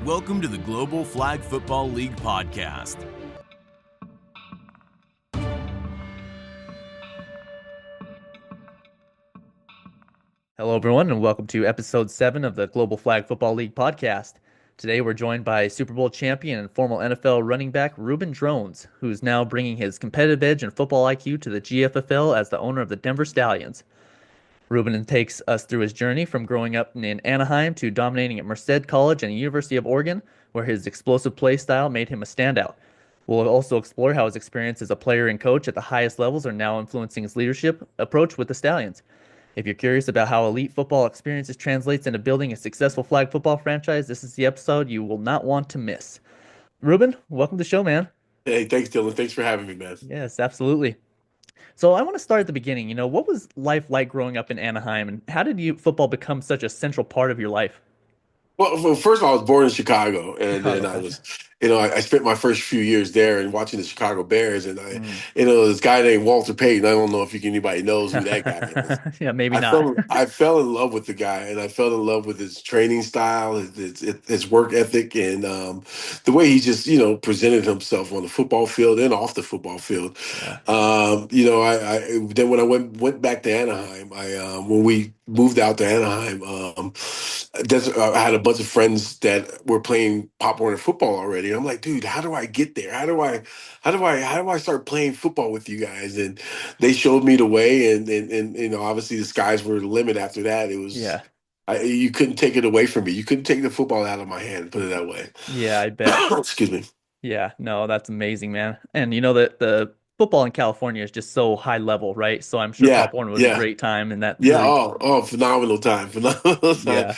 Welcome to the Global Flag Football League podcast. Hello, everyone, and welcome to episode 7 of the Global Flag Football League podcast. Today, we're joined by Super Bowl champion and former NFL running back Reuben Droughns, who's now bringing his competitive edge and football IQ to the GFFL as the owner of the Denver Stallions. Reuben takes us through his journey from growing up in Anaheim to dominating at Merced College and the University of Oregon, where his explosive play style made him a standout. We'll also explore how his experience as a player and coach at the highest levels are now influencing his leadership approach with the Stallions. If you're curious about how elite football experiences translates into building a successful flag football franchise, this is the episode you will not want to miss. Reuben, welcome to the show, man. Hey, thanks, Dylan. Thanks for having me, man. Yes, absolutely. So I want to start at the beginning. What was life like growing up in Anaheim, and how did football become such a central part of your life? Well, first of all, I was born in Chicago, and then Chicago, I gotcha. was, I spent my first few years there and watching the Chicago Bears, and Mm. this guy named Walter Payton. I don't know if anybody knows who that guy is. Yeah, maybe I not. fell I fell in love with the guy, and I fell in love with his training style, his work ethic, and the way he just presented himself on the football field and off the football field. Yeah. Then when I went back to Anaheim, when we moved out to Anaheim, I had a bunch of friends that were playing Pop Warner football already. I'm like, dude, how do I get there? How do I start playing football with you guys? And they showed me the way, and obviously the skies were the limit after that. It was Yeah. you couldn't take it away from me. You couldn't take the football out of my hand, put it that way. Yeah, I bet. Excuse me. Yeah, no, that's amazing, man. And you know that the football in California is just so high level, right? So I'm sure Yeah, Pop Warner was a yeah. great time, and that Yeah, really, phenomenal time, phenomenal time. yeah,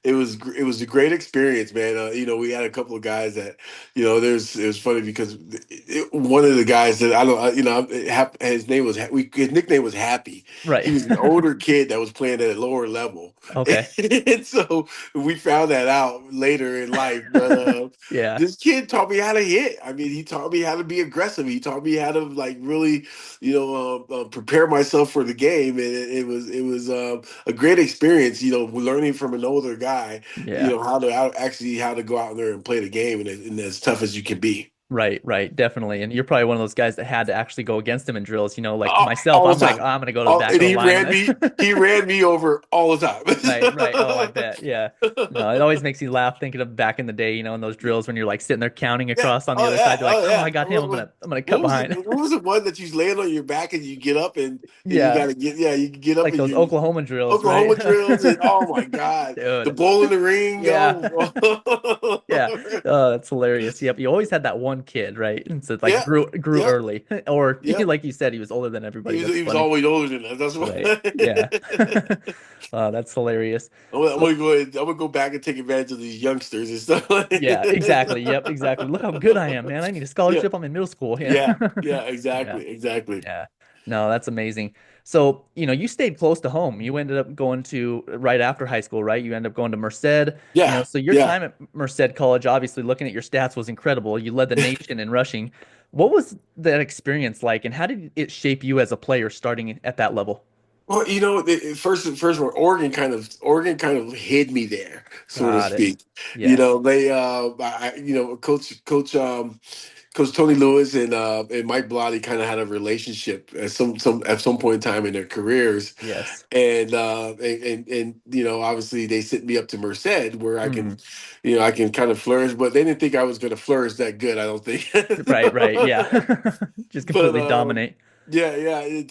It was a great experience, man. We had a couple of guys that, it was funny because one of the guys that I don't, his name was, his nickname was Happy. right. He was an older kid that was playing at a lower level, Okay. and so we found that out later in life. But Yeah. this kid taught me how to hit. I mean, he taught me how to be aggressive. He taught me how to like really prepare myself for the game, and it was a great experience. Learning from an older guy, Yeah. how to go out there and play the game, and as tough as you can be. Right, right, definitely. And you're probably one of those guys that had to actually go against him in drills. Like myself, All I'm the like, time. oh, I'm gonna go to the back And of the line. he ran me over all the Right, right. Oh, I time. bet. Yeah. No, it always makes you laugh thinking of back in the day, in those drills when you're like sitting there counting Yeah. across on the Oh other yeah. side. You're like, Oh oh, I yeah. got him. I'm gonna cut behind. What was the one that you land on your back and you get up and you Yeah. gotta you get up Like and those you Oklahoma drills, right? Oklahoma drills, and oh my God, the Dude. bull in the ring. Yeah. Yeah. Oh, Oh, that's hilarious. Yep. You always had that one kid, right? And so like yeah, grew yep, early. Or yep. like you said, he was older than everybody. That's He was funny. always older than us. That's Right. Yeah. why. That's hilarious. I'm So gonna go ahead, I'm gonna go back and take advantage of these youngsters and stuff. yeah, exactly. Yep, exactly. Look how good I am, man. I need a Yeah, scholarship. I'm in middle school. Yeah. yeah, Yeah. exactly. Yeah. No, that's amazing. So, you stayed close to home. You ended up going to right after high school, right? You ended up going to Merced. Yeah, So your yeah. time at Merced College, obviously looking at your stats was incredible. You led the nation in rushing. What was that experience like, and how did it shape you as a player starting at that level? Well, first of all, Oregon kind of hid me there, so to Got it. speak. Yes. They, Coach Tony Lewis and Mike Blotti kind of had a relationship at some point in time in their careers, Yes. and obviously they sent me up to Merced where Hmm. I can kind of flourish, but they didn't think I was going to flourish that good. I don't think. Right, right. Yeah. Just But completely dominate. yeah, yeah.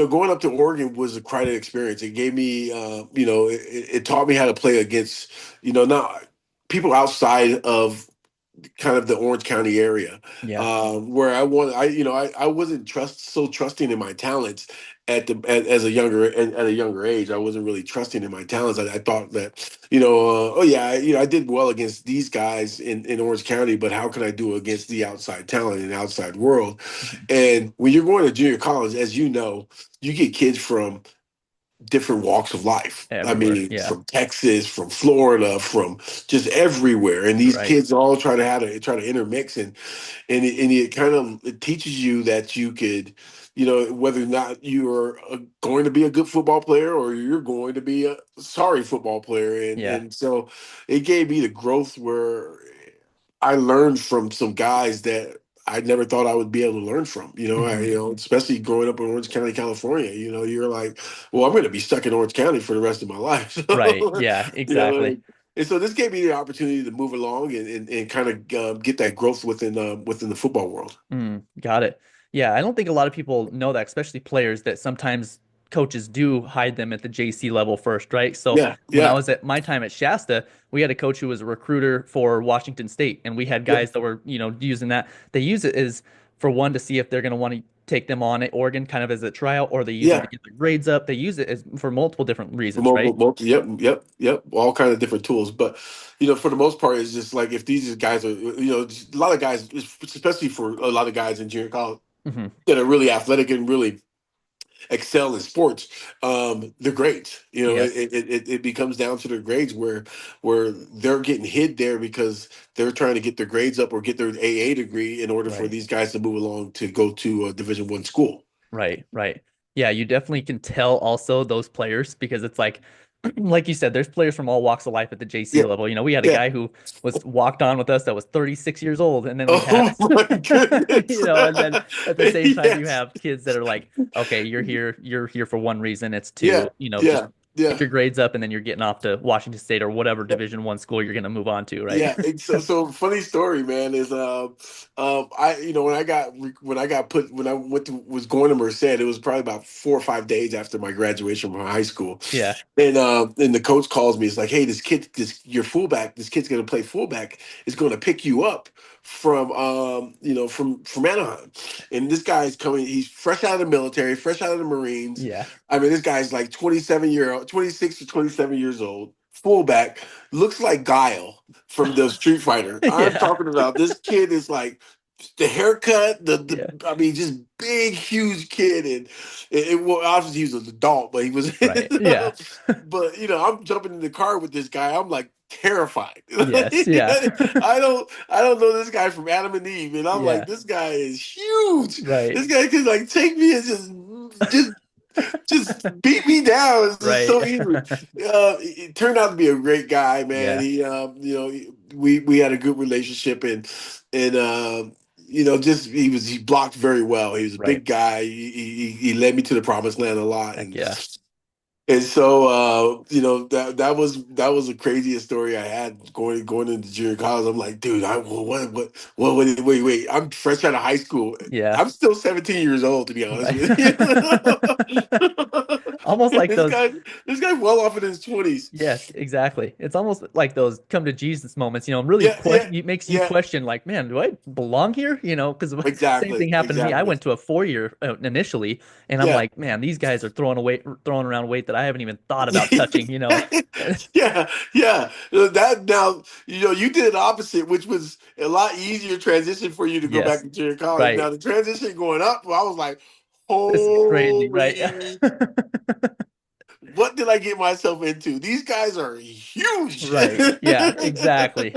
Going up to Oregon was quite an experience. It gave me, it taught me how to play against, not people outside of kind of the Orange County area, Yeah. where I wasn't trusting in my talents as at a younger age. I wasn't really trusting in my talents. I thought that oh yeah, I did well against these guys in Orange County, but how can I do against the outside talent in the outside world? Mhm. And when you're going to junior college, as you know, you get kids from different walks of life. I Everywhere. mean, Yeah. from Texas, from Florida, from just everywhere, and these Right. kids all try to intermix, and it kind of it teaches you that whether or not you're going to be a good football player or you're going to be a sorry football player. And Yeah. and so it gave me the growth where I learned from some guys that I never thought I would be able to learn from. Hmm. Especially growing up in Orange County, California. You're like, well, I'm going to be stuck in Orange County for the rest of my life. Right. Yeah, exactly. And so this gave me the opportunity to move along and kind of get that growth within the football world. Got it. Yeah, I don't think a lot of people know that, especially players, that sometimes coaches do hide them at the JC level first, right? So Yeah, when I yeah, was at my time at Shasta, we had a coach who was a recruiter for Washington State, and we had yeah, guys that were, using that. They use it as for one to see if they're going to want to take them on at Oregon, kind of as a tryout, or they use them to yeah. get their grades up. They use it as for multiple different reasons, Multiple, right? yep, yep, yep. All kind of different tools, but for the most part, it's just like if these guys are, just a lot of guys, especially for a lot of guys in junior college Hmm. that are really athletic and really excel in sports, they're great. Yes. It becomes down to their grades where they're getting hit there because they're trying to get their grades up or get their AA degree in order for Right. these guys to move along to go to a Division I school. Right, right. Yeah, you definitely can tell also those players because it's like, like you said, there's players from all walks of life at the JC Yeah, level. We had a yeah. guy who was walked on with us that was 36 years old, and then we had, Oh my goodness. and then at the same time you Yes. have kids that are like, okay, you're here for one reason, it's Yeah, to, just yeah, get yeah, your grades up, and then you're getting off to Washington State or whatever yeah. Division I school you're gonna move on to, right? Yeah, so funny story, man, is I when I went to was going to Merced, it was probably about 4 or 5 days after my graduation from high school, Yeah, and the coach calls me. It's like, hey, your fullback, this kid's gonna play fullback, is gonna pick you up from Anaheim, and this guy's coming. He's fresh out of the military, fresh out of the Marines. yeah, I mean, this guy's like 26 to 27 years old, fullback, looks like Guile from the Street Fighter. I'm yeah, talking about this kid is like the haircut, yeah, I mean, just big, huge kid, and well, obviously he was an adult, but he was, right, yeah, but I'm jumping in the car with this guy. I'm like terrified. yes, yeah, I don't know this guy from Adam and Eve, and I'm like, yeah, this guy is huge. right, This guy could like take me and just beat me down. It's just right. so easy. It turned out to be a great guy, man. Yeah, We had a good relationship, and just he blocked very well. He was a right. big guy. He led me to the promised land a lot, Heck and yeah. and so that was the craziest story I had going into junior college. I'm like, dude, wait. I'm fresh out of high school. Yeah, I'm still 17 years old, to be honest right. with you. Almost And like this those. guy, this guy, well off in his 20s. Yes, exactly. It's almost like those come to Jesus moments, really Yeah, yeah, it makes you yeah. question, like, man, do I belong here? Because same Exactly, thing happened to me. I exactly. went to a 4 year initially, and I'm Yeah. like, man, these guys are throwing around weight that I haven't even thought about touching. Yeah, yeah. That now, you did the opposite, which was a lot easier transition for you to go back Yes, to junior college. right. Now the transition going up, well, I was like, This is crazy, right? holy, what did I get myself into? These guys are huge. Right. Yeah, exactly.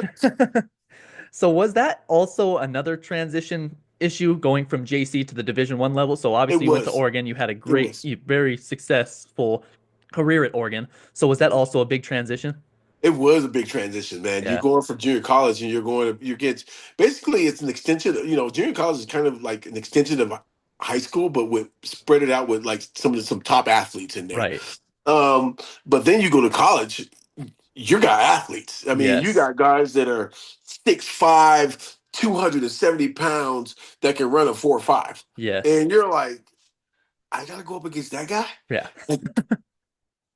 So was that also another transition issue going from JC to the Division I level? So It obviously you went to was. Oregon, you had a It was. very successful career at Oregon. So was that also a big transition? It was a big transition, man. You're Yeah. going from junior college and you get basically it's an extension. Junior college is kind of like an extension of high school, but with spread it out with like some top athletes in there. Right. Um, but then you go to college, you got athletes. I mean, you Yes. got guys that are 6'5", 270 pounds that can run a 4.5. Yes. And you're like, I gotta go up against that guy? Yeah. Like,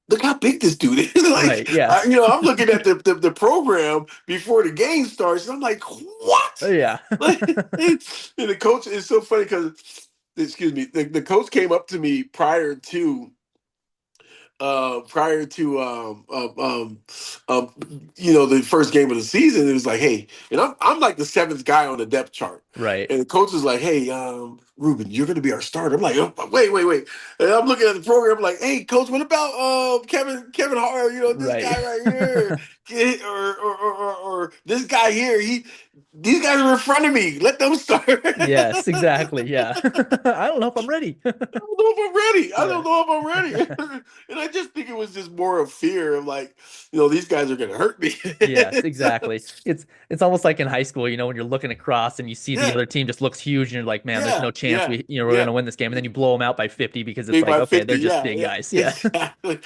look how big this dude is. Right. Like, Yeah. I'm looking at the program before the game starts, and I'm like, what? Yeah. Like, and the coach is so funny because, excuse me, the coach came up to me prior to the first game of the season. It was like, hey, and I'm like the seventh guy on the depth chart, Right. and the coach is like, hey, Reuben, you're going to be our starter. I'm like, oh, wait, and I'm looking at the program like, hey, coach, what about Kevin Hart? This Right. guy right here, or this guy here, these guys are in front of me. Let them start. Yes, exactly. Yeah. I don't know if I'm ready. I don't know if I'm ready. I Yeah. don't know if I'm ready. And I just think it was just more of fear of like, these guys are gonna hurt me. Yes, exactly. It's almost like in high school, when you're looking across and you see the Yeah, other team just looks huge and you're like, man, there's yeah, no chance yeah, we're yeah. gonna win this game. And then you blow them out by 50 because it's Big like, by okay, 50. they're just Yeah, big yeah, guys. Yeah. exactly.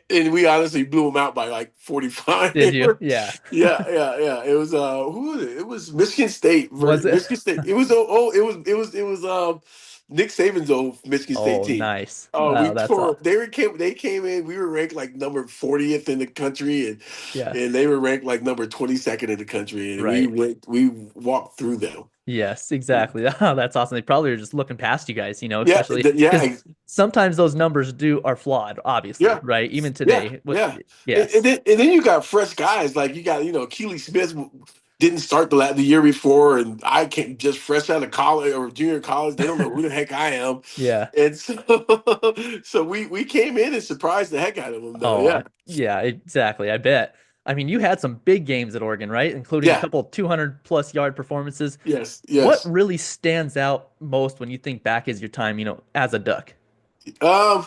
And we honestly blew them out by like 45. Did you? Yeah. Yeah, yeah, yeah. It was who was it? It was Michigan State Was it? Michigan State. It was it was Nick Saban's old Michigan State Oh, team. nice. Oh, Wow, we that's tore. all. They came in. We were ranked like number 40th in the country, and Yeah. they were ranked like number 22nd in the country, and Right. we walked through them. Yes, exactly. Oh, that's awesome. They probably are just looking past you guys, Yeah, especially because yeah, sometimes those numbers are flawed, obviously, yeah. right? Even Yeah, today. yeah. And Yes. then you got fresh guys like you got Keely Smith didn't start the year before, and I came just fresh out of college or junior college. They don't know who the heck I am, Yeah. and so so we came in and surprised the heck out of them though. Oh, Yeah, yeah, exactly. I bet. I mean, you had some big games at Oregon, right? Including a yeah, couple 200 plus yard performances. yes, What yes. really stands out most when you think back as your time, as a Duck? Um,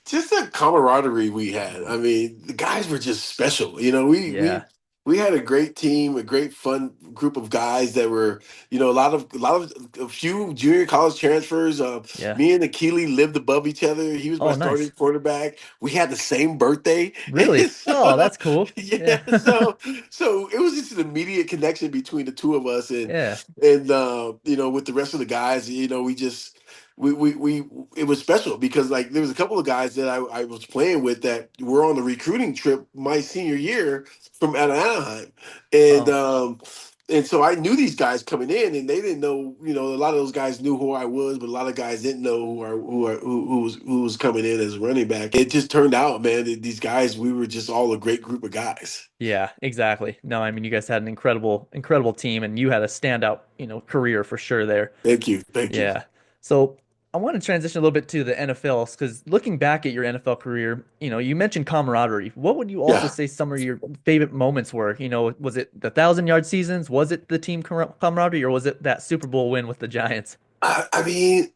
just the camaraderie we had. I mean, the guys were just special. Yeah. We had a great team, a great fun group of guys that were, a few junior college transfers. Yeah. Me and Akili lived above each other. He was my Oh, starting nice. quarterback. We had the same birthday. Really? Oh, So, that's cool. yeah, Yeah. so it was just an immediate connection between the two of us, and Yeah. with the rest of the guys, we just we it was special because like there was a couple of guys that I was playing with that were on the recruiting trip my senior year from out of Anaheim, and Oh, um and so I knew these guys coming in, and they didn't know. A lot of those guys knew who I was, but a lot of guys didn't know who was coming in as a running back. It just turned out, man, that these guys, we were just all a great group of guys. yeah, exactly. No, I mean, you guys had an incredible team, and you had a standout, career for sure there. Thank you, thank you. Yeah. So I want to transition a little bit to the NFL because looking back at your NFL career, you mentioned camaraderie. What would you also Yeah. say some of your favorite moments were? Was it the 1,000 yard seasons? Was it the team camaraderie, or was it that Super Bowl win with the Giants? I mean,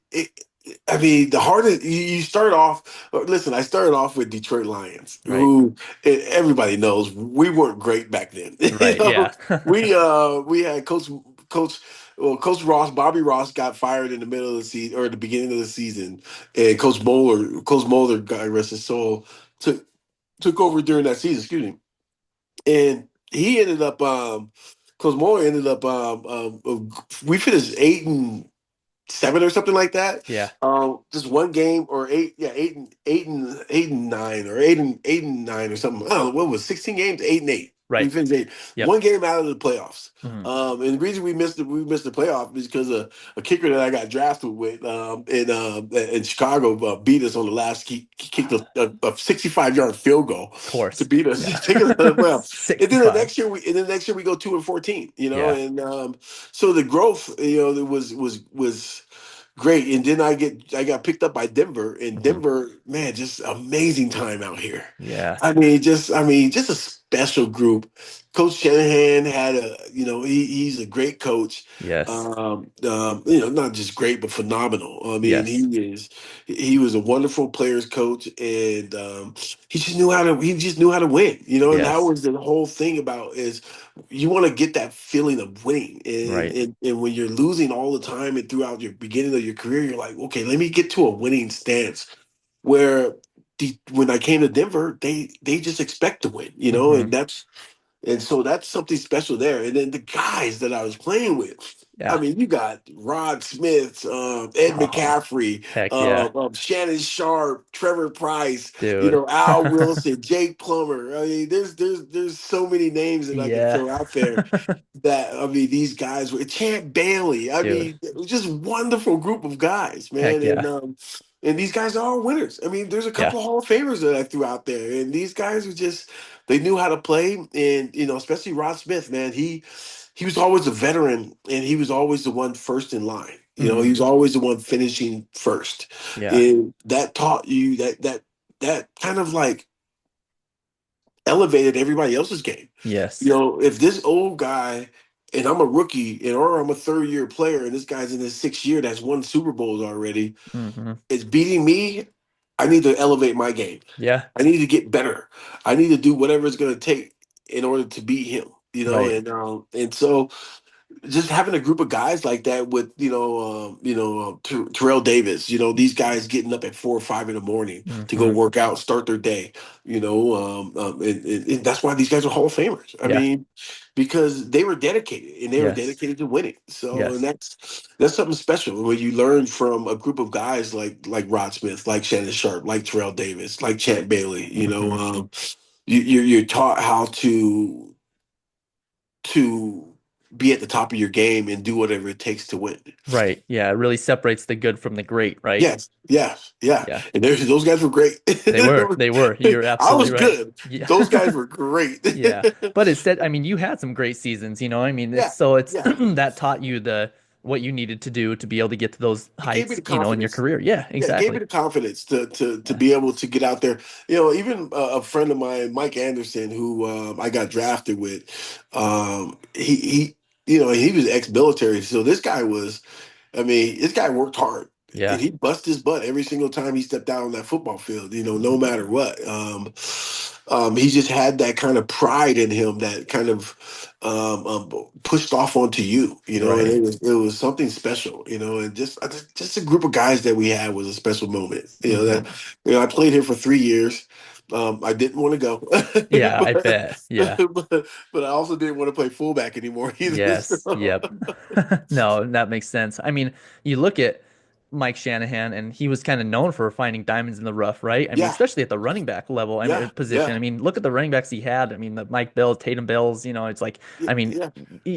the hardest you start off. Listen, I started off with Detroit Lions, Right. who everybody knows we weren't great back then. Right. Yeah. We had Coach Ross, Bobby Ross, got fired in the middle of the season or at the beginning of the season, and Coach Moeller, God rest his soul, took over during that season. Excuse me, and he ended up. Coach Moeller ended up. We finished 8-7 or something like that. Yeah. Just one game or eight, yeah, 8-9 or 8-9 or something. I don't know what was 16 games, 8-8. We Right. finished eight, Yep. one game out of the playoffs. Mhm. And the reason we missed the playoff is because a kicker that I got drafted with in Chicago beat us on the last. He kicked a 65-yard field goal Of to course. beat us, Yeah. take us to the playoff. And then the 65. next year we go 2-14. Yeah. And so the growth, it was great. And then I got picked up by Denver, and Mhm. Denver, man, just amazing time out here. Yeah. I mean, just a special group. Coach Shanahan had he's a great coach. Yes. Not just great, but phenomenal. I mean, Yes. he was a wonderful players coach, and he just knew how to win. And that Yes. was the whole thing about is you want to get that feeling of winning, and, Right. and and when you're losing all the time and throughout your beginning of your career, you're like, okay, let me get to a winning stance where when I came to Denver, they just expect to win, Hmm. and so that's something special there. And then the guys that I was playing with, I Yeah. mean, you got Rod Smith, Ed Oh, McCaffrey, heck yeah, Shannon Sharp, Trevor Price, dude. Al Wilson, Jake Plummer. I mean, there's so many names that I can Yeah. throw out there that I mean these guys were Champ Bailey. I Dude. mean, it was just a wonderful group of guys, man. Heck And yeah. these guys are all winners. I mean, there's a Yeah. couple Hall of Famers that I threw out there, and these guys were just they knew how to play, and especially Rod Smith, man. He was always a veteran, and he was always the one first in line. He Hmm. was always the one finishing first, Yeah. and that taught you that kind of like elevated everybody else's game. Yes. If this old guy and I'm a rookie, and or I'm a third year player, and this guy's in his sixth year that's won Super Bowls already, Hmm. is beating me. I need to elevate my game. Yeah. I need to get better. I need to do whatever it's going to take in order to beat him. Right. And so just having a group of guys like that with Terrell Davis, these guys getting up at 4 or 5 in the morning to go Hmm. work out, start their day, and that's why these guys are Hall of Famers. I Yeah. mean, because they were dedicated and they were Yes. dedicated to winning. So, and Yes. that's something special when you learn from a group of guys like Rod Smith, like Shannon Sharp, like Terrell Davis, like Champ Bailey. Hmm. You're taught how to be at the top of your game and do whatever it takes to win. Right. Yeah. It really separates the good from the great, right? Yes, yes, yeah. Yeah. And those guys were great. They were. They were. You're I absolutely was right. good. Yeah. Those guys were great. Yeah. But instead, I mean, you had some great seasons, I mean, Yeah, it's yeah. that taught you the what you needed to do to be able to get to those It gave me heights, the in your confidence. career. Yeah, Yeah, it gave me exactly. the confidence to Yeah. be able to get out there. Even a friend of mine, Mike Anderson, who I got drafted with, he was ex-military. So this guy was, I mean, this guy worked hard. And Yeah. he bust his butt every single time he stepped out on that football field, no matter what. He just had that kind of pride in him that kind of pushed off onto you, and Right. it was something special, and just a group of guys that we had was a special moment. Hmm. I played here for 3 years. I didn't want to go, Yeah, I bet. Yeah. but I also didn't want to play fullback anymore either. Yes. Yep. No, that makes sense. I mean, you look at Mike Shanahan, and he was kind of known for finding diamonds in the rough, right? I mean, Yeah, especially at the running back level, I mean, yeah, position. I yeah, mean, look at the running backs he had. I mean, the Mike Bills, Tatum Bills, it's like, yeah, I mean, yeah,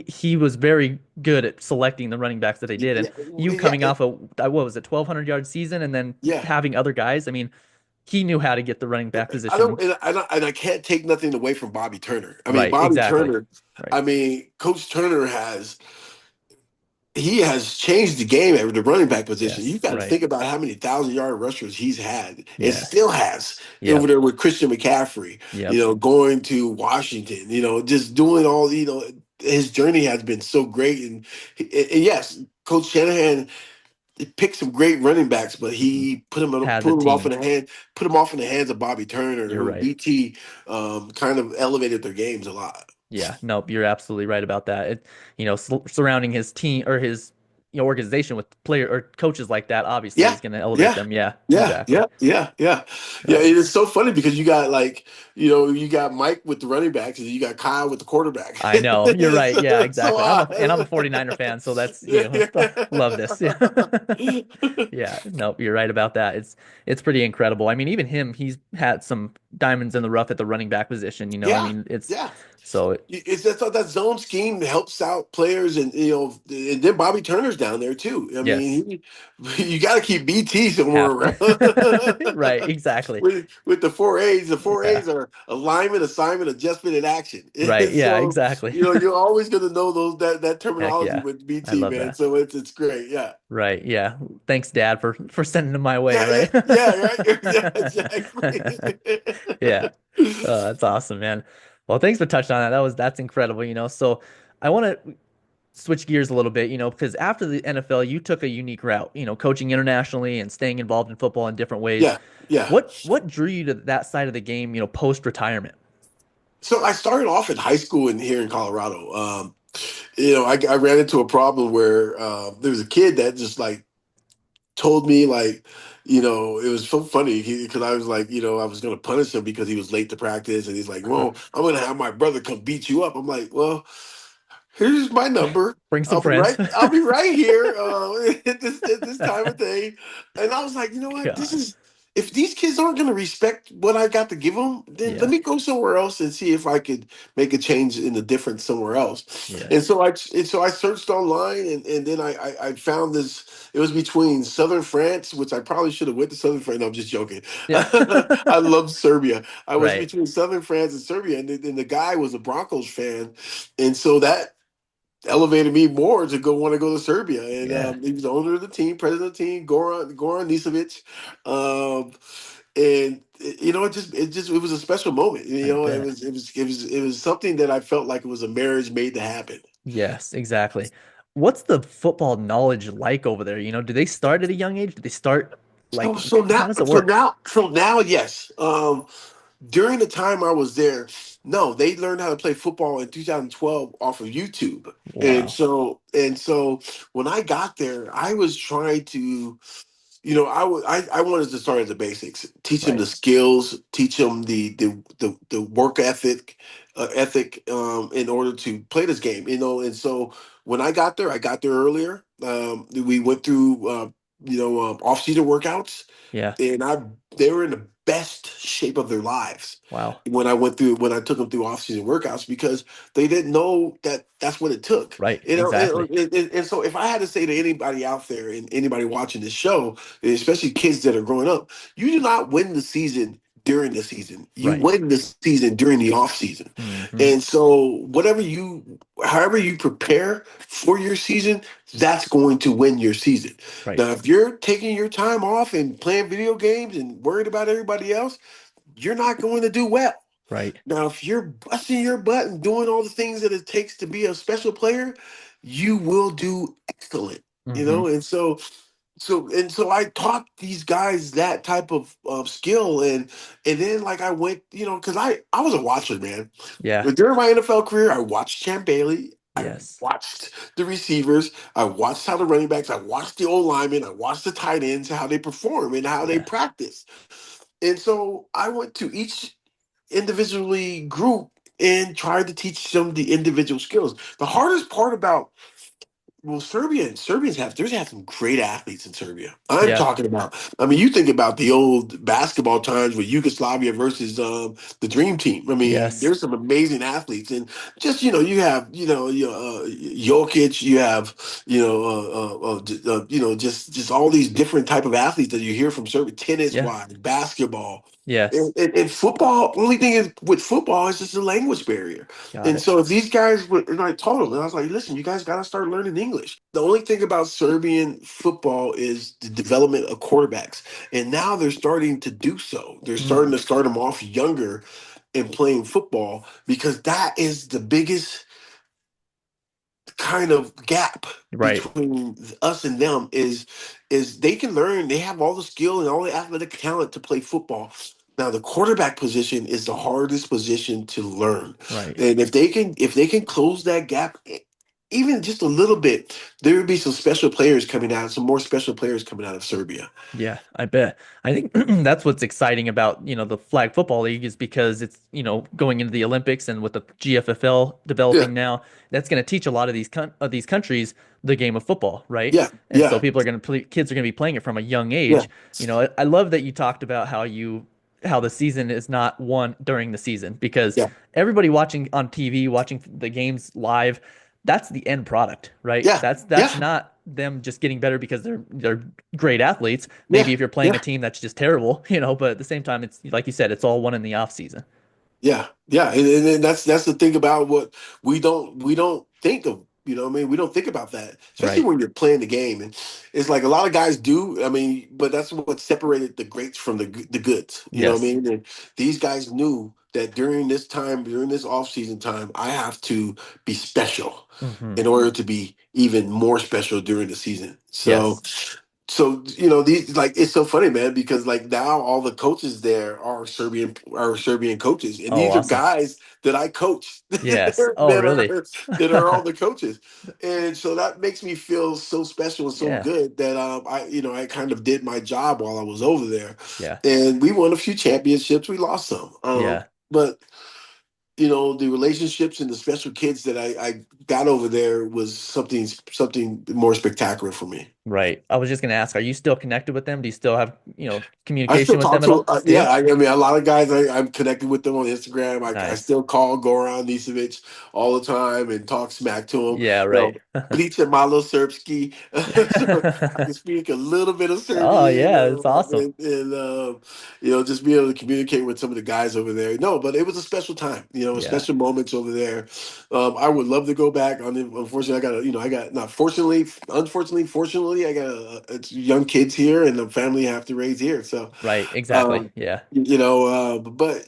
he was very good at selecting the running backs that they did. And yeah, you yeah, coming off what was it, 1,200-yard season, and then yeah. having other guys, I mean, he knew how to get the running back I don't, position and I can't take nothing away from Bobby Turner. I mean, right. Bobby Exactly. Turner. Right. I mean, Coach Turner he has changed the game at the running back position. You Yes. got to Right. think about how many 1,000-yard rushers he's had and Yes. still has over Yep. there with Christian McCaffrey. Yep. Going to Washington. just doing all. His journey has been so great, and yes, Coach Shanahan picked some great running backs, but Mhm. he put him Had the put him off in team. the hand put him off in the hands of Bobby Turner, You're who right. BT kind of elevated their games a lot. Yeah, nope, you're absolutely right about that. Surrounding his team or his organization with player or coaches like that obviously Yeah, is going to elevate yeah, them. Yeah, yeah, exactly. yeah, yeah, yeah, yeah. Right. It is so funny because you got like you got Mike with the running backs and you got Kyle with the quarterback. I know. You're right. Yeah, So exactly. I'm a 49er fan, so that's, yeah, love this. Yeah. yeah. Yeah, nope, you're right about that. It's pretty incredible. I mean, even him, he's had some diamonds in the rough at the running back position. I Yeah, mean, it's yeah. so It's that zone scheme helps out players, and then Bobby Turner's down there too. I yes, mean, you got to keep BT somewhere have around. to. Right, exactly. With the four A's, the four Yeah. A's are alignment, assignment, adjustment, and action. Right. Yeah, So exactly. you're always going to know that Heck terminology yeah. with I BT, love man. that. So it's great. Yeah, Right. Yeah. Thanks, Dad, for sending them my way, yeah, yeah, right? yeah. Right. Yeah, exactly. Yeah. That's awesome, man. Well, thanks for touching on that. That's incredible. So I want to switch gears a little bit, because after the NFL, you took a unique route, coaching internationally and staying involved in football in different ways. Yeah, yeah. What drew you to that side of the game, post retirement? So I started off in high school here in Colorado. I ran into a problem where there was a kid that just like told me like, it was so funny because I was like, I was going to punish him because he was late to practice, and he's like, well, I'm going to have my brother come beat you up. I'm like, well, here's my number. Bring some I'll be friends. right. I'll be right here at this time of day. And I was like, you know what? This God. is if these kids aren't going to respect what I got to give them, then let Yeah. me go somewhere else and see if I could make a change in the difference somewhere else. And Yes. so I searched online, and then I found this. It was between Southern France, which I probably should have went to Southern France. No, I'm just joking. Yeah. I love Serbia. I was Right. between Southern France and Serbia, and the guy was a Broncos fan, and so that elevated me more to want to go to Serbia. And Yeah. he was the owner of the team, president of the team, Goran Nisevic. And it was a special moment. I It bet. was something that I felt like it was a marriage made to happen. Yes, exactly. What's the football knowledge like over there? Do they start at a young age? Do they start So like so how now does it so work? now so now yes. During the time I was there, no, they learned how to play football in 2012 off of YouTube. And Wow. so when I got there, I was trying to, I wanted to start at the basics, teach them Right. the skills, teach them the work ethic in order to play this game, and so when I got there earlier. We went through off season workouts, Yeah. and they were in the best shape of their lives Wow. when I took them through off-season workouts, because they didn't know that that's what it took. Right. Exactly. And so if I had to say to anybody out there and anybody watching this show, and especially kids that are growing up, you do not win the season during the season. You Right. win the season during the off season. Hmm. And so however you prepare for your season, that's going to win your season. Right. Now, if you're taking your time off and playing video games and worried about everybody else, you're not going to do well. Right. Now, if you're busting your butt and doing all the things that it takes to be a special player, you will do excellent. Hmm. And so I taught these guys that type of skill, and then like I went, because I was a watcher, man. Yeah. During my NFL career, I watched Champ Bailey. I Yes. watched the receivers. I watched how the running backs. I watched the old linemen. I watched the tight ends, how they perform and how they Yeah. practice. And so I went to each individually group and tried to teach them the individual skills. The hardest part about Serbians have some great athletes in Serbia. I'm Yeah. talking about. I mean, you think about the old basketball times with Yugoslavia versus the Dream Team. I mean, Yes. there's some amazing athletes, and just you have Jokic, you have just all these different type of athletes that you hear from Serbia, tennis Yeah. wise, basketball. Yes. And football, only thing is with football is just a language barrier. Got And it. so if these guys would, and I told them, and I was like, listen, you guys got to start learning English. The only thing about Serbian football is the development of quarterbacks. And now they're starting to do so. They're starting Mm. to start them off younger in playing football, because that is the biggest kind of gap Right. between us and them is they can learn, they have all the skill and all the athletic talent to play football. Now the quarterback position is the hardest position to learn, Right. and if they can close that gap, even just a little bit, there would be some more special players coming out of Serbia. Yeah, I bet. I think that's what's exciting about, the flag football league is because it's, going into the Olympics and with the GFFL Yeah, developing now, that's going to teach a lot of these countries the game of football, right? yeah, And so yeah, people are going to play, kids are going to be playing it from a young yeah, age. I love that you talked about how the season is not won during the season because yeah, everybody watching on TV, watching the games live, that's the end product, right? yeah, That's yeah, not them just getting better because they're great athletes. yeah, Maybe if you're playing a yeah. team that's just terrible, but at the same time, it's like you said, it's all won in the off season. Yeah, yeah, and that's the thing about what we don't think of. What I mean, we don't think about that, especially Right. when you're playing the game. And it's like a lot of guys do. I mean, but that's what separated the greats from the goods. You know what I Yes. mean? And these guys knew that during this off season time, I have to be special Hmm. in order to be even more special during the season. So Yes. so these, like, it's so funny, man, because like now all the coaches there are Serbian coaches, and Oh, these are awesome. guys that I coach Yes. Oh, that really? are all the coaches. And so that makes me feel so special and so Yeah. good that I kind of did my job while I was over there. Yeah. And we won a few championships, we lost some, Yeah. but the relationships and the special kids that I got over there was something more spectacular for me. Right. I was just gonna ask, are you still connected with them? Do you still have, I still communication with talk them at to, all? yeah. Still? I mean, a lot of guys I'm connected with them on Instagram. I Nice. still call Goran Nisevic all the time and talk smack to him. Yeah, You know, right. Blica Malo Srpski, so I can speak a little bit of Oh, Serbian, yeah, it's awesome. and just be able to communicate with some of the guys over there. No, but it was a special time. Yeah. Special moments over there. I would love to go back. Unfortunately, I got not fortunately, unfortunately, fortunately, I got it's young kids here and the family I have to raise here. So Right. Exactly. um, Yeah. but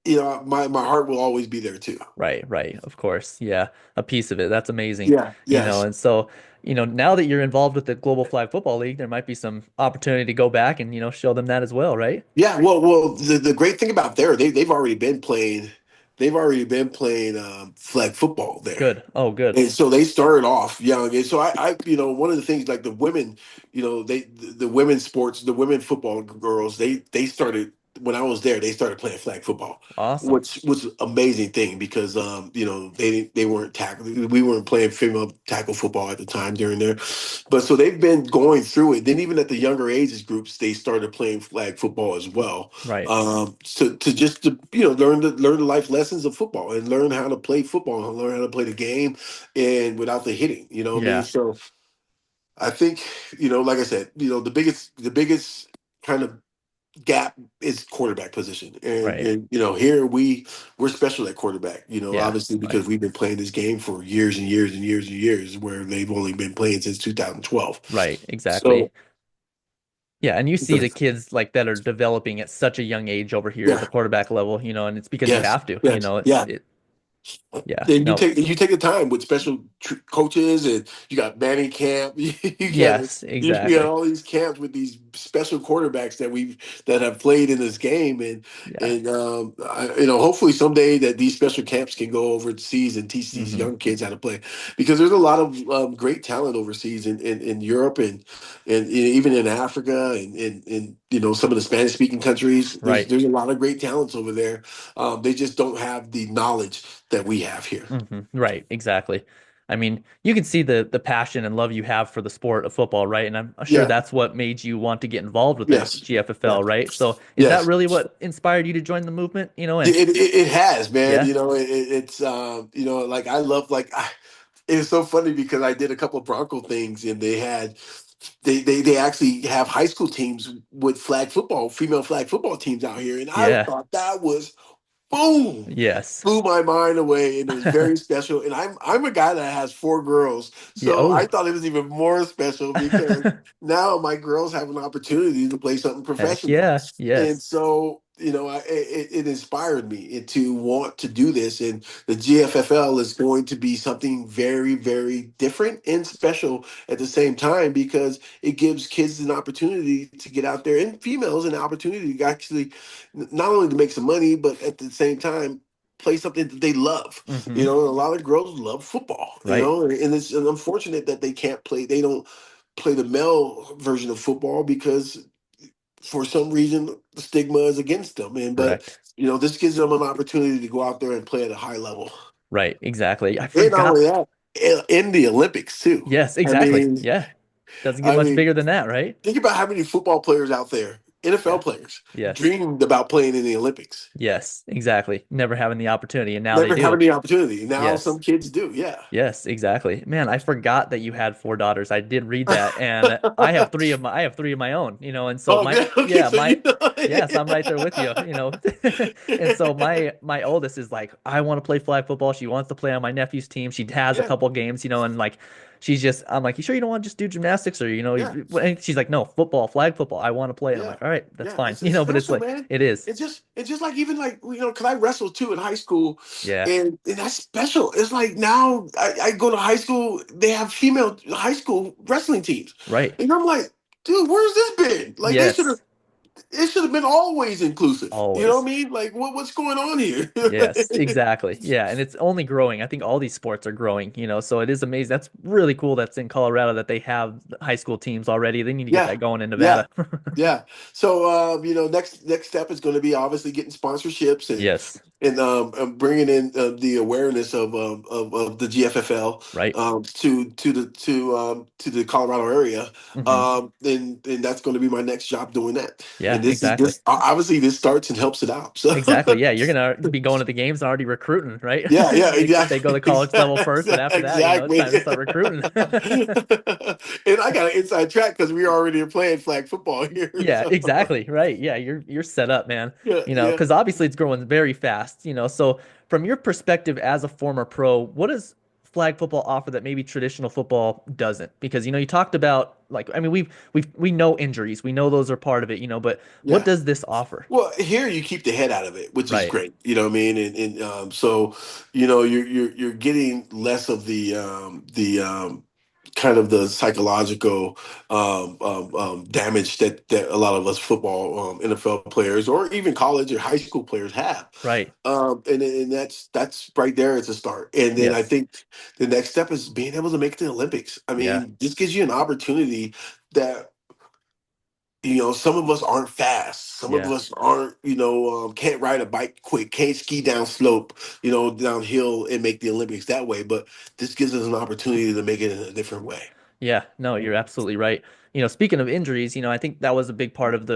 my heart will always be there too. Right, right, of course. Yeah, a piece of it. That's amazing. Yeah. Yes. And so, now that you're involved with the Global Flag Football League, there might be some opportunity to go back and, show them that as well, right? Yeah. Well. The great thing about there, they've already been playing. They've already been playing flag football there. Good. Oh, good. And so they started off young. And so one of the things like the women, the women's sports, the women football girls, they started when I was there, they started playing flag football, Awesome. which was an amazing thing because, they weren't tackling, we weren't playing female tackle football at the time during there. But so they've been going through it. Then even at the younger ages groups, they started playing flag football as well. Right. Learn the life lessons of football and learn how to play football and learn how to play the game and without the hitting, you know what I mean? Yeah. So I think, like I said, the biggest kind of gap is quarterback position. And, Right. here we're special at quarterback, Yeah. obviously Right. because we've been playing this game for years and years and years and years, where they've only been playing since 2012. Right. Exactly. So Yeah, and you see the kids like that are developing at such a young age over here at the yeah, quarterback level, and it's because you yes, have to, yes, it's yeah. it yeah. Then you No. take the time with special coaches, and you got Manning camp. Yes, You got exactly. all these camps with these special quarterbacks that have played in this game, and Yeah. and hopefully someday that these special camps can go overseas and teach these Hmm. young kids how to play, because there's a lot of great talent overseas in Europe and even in Africa and some of the Spanish speaking countries. Right. There's a lot of great talents over there. They just don't have the knowledge that we have here. Right, exactly. I mean, you can see the passion and love you have for the sport of football, right? And I'm sure Yeah. that's what made you want to get involved with the Yes. Yeah. GFFL, right? So is that Yes. really what inspired you to join the movement? And It has, man. yeah, It's like I love it's so funny because I did a couple of Bronco things, and they actually have high school teams with female flag football teams out here, and I yeah, thought that was boom, yes, blew my mind away, and it was very special. And I'm a guy that has four girls, yeah. so I Oh, thought it was even more special because now my girls have an opportunity to play something heck professional. yeah, And yes, so, it inspired me to want to do this. And the GFFL is going to be something very, very different and special at the same time, because it gives kids an opportunity to get out there, and females an opportunity to actually not only to make some money, but at the same time play something that they love. hmm, A lot of girls love football, right, and it's unfortunate that they don't play the male version of football because for some reason the stigma is against them. And but correct, this gives them an opportunity to go out there and play at a high level. right, exactly. I And not only forgot. that, in the Olympics too. Yes, I exactly. mean, Yeah, doesn't get I much mean, bigger than that, right? think about how many football players out there, NFL Yeah, players, yes, dreamed about playing in the Olympics. yes, exactly. Never having the opportunity, and now they Never do. having the opportunity. Now Yes. some kids do. Yeah. Yes, exactly. Man, I forgot that you had four daughters. I did read that, and I have three of my own, and so Oh, my good. Okay, yeah, so you know. yes, I'm right there with you. And so my oldest is like, I want to play flag football. She wants to play on my nephew's team. She has a Yeah, couple games, and like I'm like, you sure you don't want to just do gymnastics or yeah, and she's like, no, football, flag football. I want to play. And I'm yeah, like, all right, that's yeah. fine. It's But it's special, like man. it is. It's just like, even like, because I wrestled too in high school, Yeah, and that's special. It's like now I go to high school, they have female high school wrestling teams, right. and I'm like, dude, where's this been? Like Yes, it should have been always inclusive. You know what always. I mean? Like what's going on here? Yes, exactly. Yeah, and it's only growing. I think all these sports are growing, so it is amazing. That's really cool that's in Colorado that they have high school teams already. They need to get Yeah, that going in yeah. Nevada. Yeah. So, next step is going to be obviously getting sponsorships Yes, and bringing in the awareness of the GFFL right. to the Colorado area. Hmm. And that's going to be my next job doing that. Yeah, And this is exactly. this obviously this starts and helps it out. So, Exactly. Yeah, you're gonna be going to the games and already recruiting, right? yeah, yeah, They go exactly, to college level first, but after that, it's exactly. time to start recruiting. And I got an inside track because we already are playing flag football here. Yeah, So, exactly. Right. Yeah, you're set up, man. yeah, yeah. Because obviously it's growing very fast, So from your perspective as a former pro, what does flag football offer that maybe traditional football doesn't? Because you talked about like I mean we know injuries, we know those are part of it, but what Yeah. does this offer? Well, here you keep the head out of it, which is Right, great. You know what I mean? And so, you're getting less of the kind of the psychological damage that a lot of us football NFL players or even college or high school players have. right, And that's right there as a start. And then I yes, think the next step is being able to make the Olympics. I yeah, mean, this gives you an opportunity that some of us aren't fast. Some of yeah. us aren't, can't ride a bike quick, can't ski down slope, downhill and make the Olympics that way. But this gives us an opportunity to make it in a different way. Yeah, no, you're absolutely right. Speaking of injuries, I think that was a big part of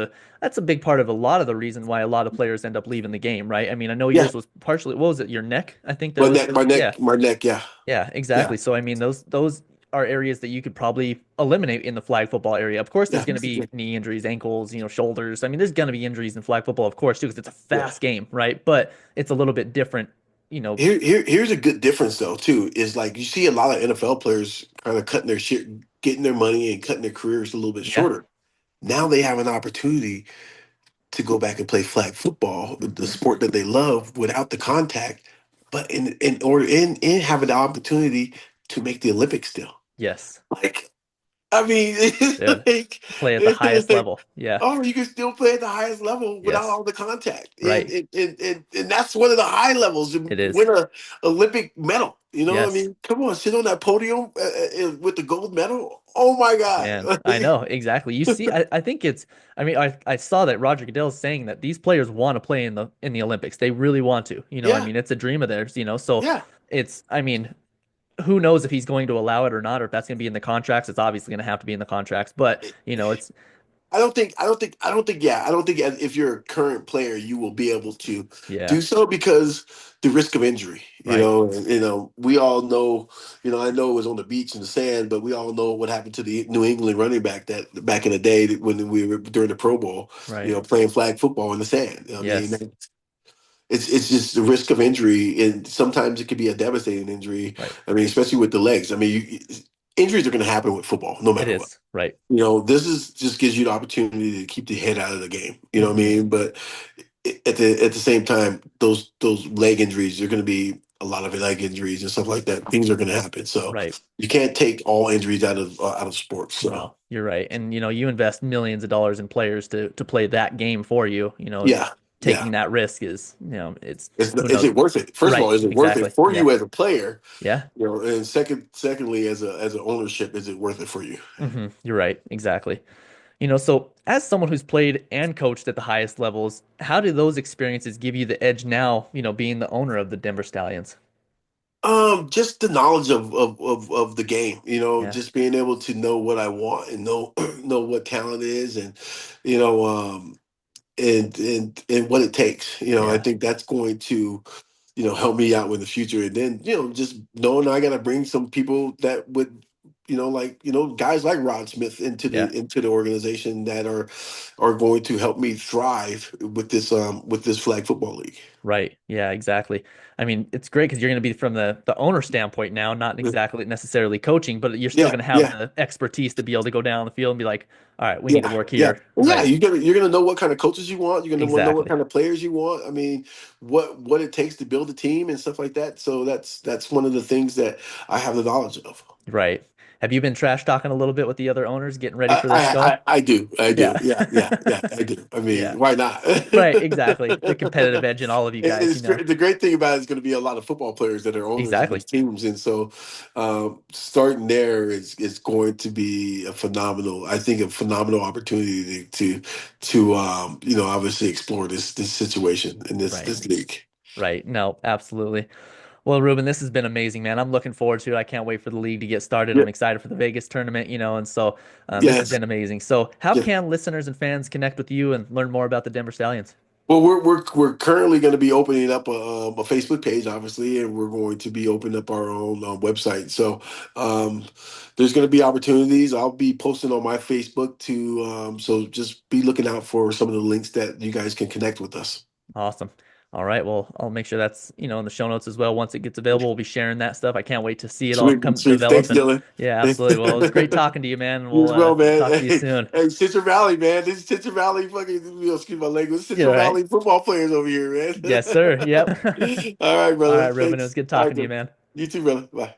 that's a big part of a lot of the reason why a lot of players end up leaving the game, right? I mean, I know Yeah, yours was partially, what was it, your neck? I think that my was, neck, my yeah, neck, my neck. Yeah, yeah, yeah, exactly. So, I mean, those are areas that you could probably eliminate in the flag football area. Of course, there's yeah, going to be knee injuries, ankles, shoulders. I mean, there's going to be injuries in flag football, of course, too, because it's a yeah. fast game, right? But it's a little bit different, you know, Here's a good difference though too. Is like you see a lot of NFL players kind of cutting their shit, getting their money and cutting their careers a little bit yeah, shorter. Now they have an opportunity to go back and play flag football, the hmm sport that they love, without the contact, but in order in having the opportunity to make the Olympics still. yes, Like, I mean, dude, play at the it's highest like, level. Yeah, oh, you can still play at the highest level without yes, all the contact, and right. and and, and, and that's one of the high levels to It is. win a Olympic medal. I Yes. mean, come on, sit on that podium with the gold medal. Oh my Man, God! I know exactly. You see, I think I mean, I saw that Roger Goodell is saying that these players want to play in the Olympics. They really want to. I Yeah, mean, it's a dream of theirs, so yeah. I mean, who knows if he's going to allow it or not, or if that's going to be in the contracts. It's obviously going to have to be in the contracts, but it's I don't think if you're a current player, you will be able to yeah, do so because the risk of injury, right, we all know, I know it was on the beach in the sand, but we all know what happened to the New England running back that back in the day when we were during the Pro Bowl, right, playing flag football in the sand. I mean, yes, it's just the risk of injury, and sometimes it could be a devastating injury. right. I mean, especially with the legs. I mean, injuries are going to happen with football, no It matter what. is right. This is just gives you the opportunity to keep the head out of the game. You know what I hmm mean? But at the same time, those leg injuries, are going to be a lot of leg injuries and stuff like that. Things are going to happen. So Right. you can't take all injuries out of sports. So No, you're right. And you invest millions of dollars in players to play that game for you. yeah, yeah. Taking that risk is, it's who Is knows. it worth it? First of all, Right, is it worth it exactly. for Yeah. you as a player? Yeah. And secondly, as an ownership, is it worth it for you? You're right. Exactly. So as someone who's played and coached at the highest levels, how do those experiences give you the edge now, being the owner of the Denver Stallions? Just the knowledge of the game, Yeah. just being able to know what I want and know know what talent is, and you know, and what it takes. I Yeah. think that's going to, help me out in the future. And then, just knowing I got to bring some people that would, like, guys like Rod Smith Yeah. into the organization that are going to help me thrive with this flag football league. Right. Yeah, exactly. I mean, it's great because you're going to be from the owner standpoint now, not exactly necessarily coaching, but you're still Yeah, going to have yeah. the expertise to be able to go down the field and be like, all right, we need to Yeah, work yeah, here. yeah. Right. You're gonna know what kind of coaches you want. You're gonna know what Exactly. kind of players you want. I mean, what it takes to build a team and stuff like that. So that's one of the things that I have the knowledge of. Right. Have you been trash talking a little bit with the other owners getting ready I for this I go? I, I do, I Yeah. do. Yeah, yeah, yeah. I do. I Yeah. mean, why not? Right, exactly. The competitive edge in all of you guys, The great thing about it is going to be a lot of football players that are owners of Exactly. these teams, and so starting there is going to be I think, a phenomenal opportunity to obviously explore this situation in Right. this league. Right. No, absolutely. Well, Ruben, this has been amazing, man. I'm looking forward to it. I can't wait for the league to get started. Yeah. I'm excited for the Vegas tournament, and so this has Yes. been amazing. So, how Yeah. can listeners and fans connect with you and learn more about the Denver Stallions? Well, we're currently going to be opening up a Facebook page, obviously, and we're going to be opening up our own website. So um, there's going to be opportunities. I'll be posting on my Facebook so just be looking out for some of the links that you guys can connect with us. Awesome. All right. Well, I'll make sure that's, in the show notes as well. Once it gets available, we'll be sharing that stuff. I can't wait to see it all Sweet, come sweet. develop. Thanks, And Dylan. yeah, absolutely. Well, it was great talking to you, man. And You as we'll well, man. talk to you Hey, soon. hey, Citrus Valley, man. This is Citrus Valley fucking, excuse my language, Yeah, Citrus right. Valley football players over here, man. Yes, sir. Yep. All right, All brother. right, Ruben. It was Thanks. good All right, talking to you, good. man. You too, brother. Bye.